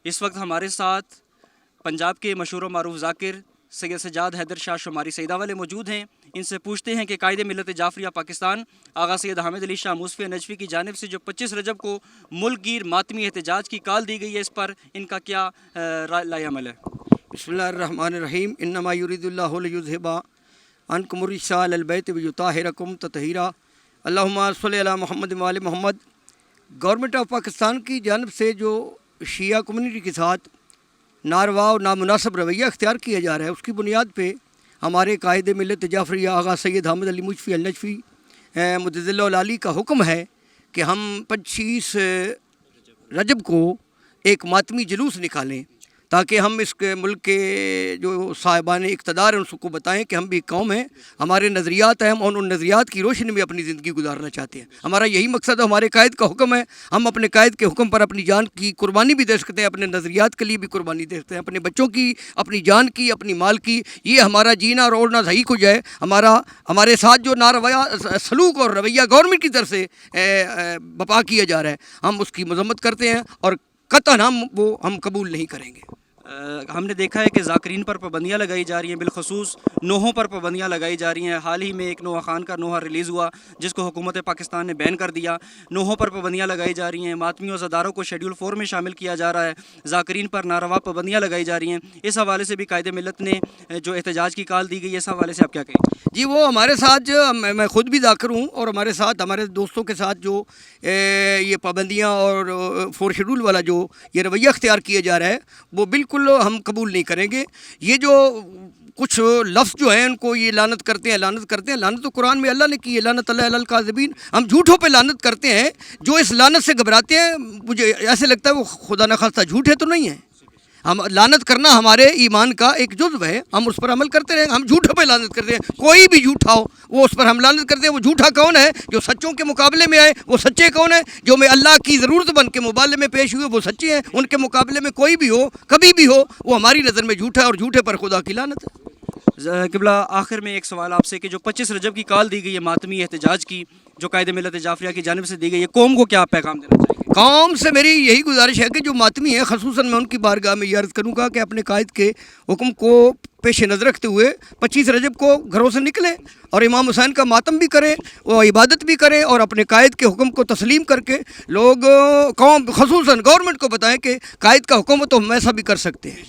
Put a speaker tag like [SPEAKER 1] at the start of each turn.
[SPEAKER 1] اس وقت ہمارے ساتھ پنجاب کے مشہور و معروف ذاکر سید سجاد حیدر شاہ شماری سیدہ والے موجود ہیں. ان سے پوچھتے ہیں کہ قائد ملت جعفریہ پاکستان آغا سید حامد علی شاہ موسفی نجفی کی جانب سے جو 25 رجب کو ملک گیر ماتمی احتجاج کی کال دی گئی ہے، اس پر ان کا کیا رائے عمل ہے؟
[SPEAKER 2] بسم اللہ الرحمن الرحیم. انما یرید اللہ لیذھب عنکم الرجس اہل البیت ویطہرکم تطہیرا. اللہم صلی علی محمد وآل محمد. گورنمنٹ آف پاکستان کی جانب سے جو شیعہ کمیونٹی کے ساتھ ناروا اور نامناسب رویہ اختیار کیا جا رہا ہے، اس کی بنیاد پہ ہمارے قائد ملت جعفریہ آغا سید حامد علی موسفی النجفی مجدد اللہ العالی کا حکم ہے کہ ہم 25 رجب کو ایک ماتمی جلوس نکالیں تاکہ ہم اس کے ملک کے جو صاحبان اقتدار ہیں ان کو بتائیں کہ ہم بھی قوم ہیں، ہمارے نظریات ہیں، ہم ان نظریات کی روشنی میں اپنی زندگی گزارنا چاہتے ہیں. ہمارا یہی مقصد ہے، ہمارے قائد کا حکم ہے. ہم اپنے قائد کے حکم پر اپنی جان کی قربانی بھی دے سکتے ہیں، اپنے نظریات کے لیے بھی قربانی دے سکتے ہیں، اپنے بچوں کی، اپنی جان کی، اپنی مال کی. یہ ہمارا جینا اور اوڑھنا صحیح کچھ ہے. ہمارے ساتھ جو ناروا سلوک اور رویہ گورنمنٹ کی طرف سے بپا کیا جا رہا ہے، ہم اس کی مذمت کرتے ہیں اور قطعاً ہم قبول نہیں کریں گے.
[SPEAKER 1] ہم نے دیکھا ہے کہ ذاکرین پر پابندیاں لگائی جا رہی ہیں، بالخصوص نوحوں پر پابندیاں لگائی جا رہی ہیں. حال ہی میں ایک نوحہ خان کا نوحہ ریلیز ہوا جس کو حکومت پاکستان نے بین کر دیا. نوحوں پر پابندیاں لگائی جا رہی ہیں، ماتمی عزاداروں کو شیڈول 4 میں شامل کیا جا رہا ہے، ذاکرین پر ناروا پابندیاں لگائی جا رہی ہیں. اس حوالے سے بھی قائد ملت نے جو احتجاج کی کال دی گئی ہے، اس حوالے سے آپ کیا کہیں؟
[SPEAKER 2] جی، وہ ہمارے ساتھ میں خود بھی ذاکر ہوں اور ہمارے ساتھ ہمارے دوستوں کے ساتھ جو یہ پابندیاں اور 4 شیڈول والا جو یہ رویہ اختیار کیا جا رہا ہے وہ بالکل ہم قبول نہیں کریں گے. یہ جو کچھ لفظ جو ہیں ان کو یہ لعنت کرتے ہیں. لعنت تو قرآن میں اللہ نے کی ہے، لعنت اللہ علی الکاذبین. ہم جھوٹوں پہ لعنت کرتے ہیں. جو اس لعنت سے گھبراتے ہیں مجھے ایسے لگتا ہے وہ خدا نخواستہ جھوٹ ہے تو نہیں ہے. ہم لعنت کرنا ہمارے ایمان کا ایک جزو ہے، ہم اس پر عمل کرتے رہیں. ہم جھوٹوں پہ لعنت کرتے ہیں، کوئی بھی جھوٹا ہو وہ اس پر ہم لعنت کرتے ہیں. وہ جھوٹا کون ہے؟ جو سچوں کے مقابلے میں آئے. وہ سچے کون ہیں؟ جو میں اللہ کی ضرورت بن کے مبالے میں پیش ہوئے، وہ سچے ہیں. ان کے مقابلے میں کوئی بھی ہو، کبھی بھی ہو، وہ ہماری نظر میں جھوٹا ہے اور جھوٹے پر خدا کی لعنت ہے.
[SPEAKER 1] قبلہ آخر میں ایک سوال آپ سے کہ جو 25 رجب کی کال دی گئی ہے ماتمی احتجاج کی، جو قائد ملت جعفریہ کی جانب سے دی گئی ہے، قوم کو کیا پیغام دینا چاہیے؟
[SPEAKER 2] قوم سے میری یہی گزارش ہے کہ جو ماتمی ہے، خصوصاً میں ان کی بارگاہ میں یہ عرض کروں گا کہ اپنے قائد کے حکم کو پیش نظر رکھتے ہوئے 25 رجب کو گھروں سے نکلیں اور امام حسین کا ماتم بھی کریں، وہ عبادت بھی کریں اور اپنے قائد کے حکم کو تسلیم کر کے لوگ قوم خصوصاً گورنمنٹ کو بتائیں کہ قائد کا حکم ہو تو ہم ایسا بھی کر سکتے ہیں.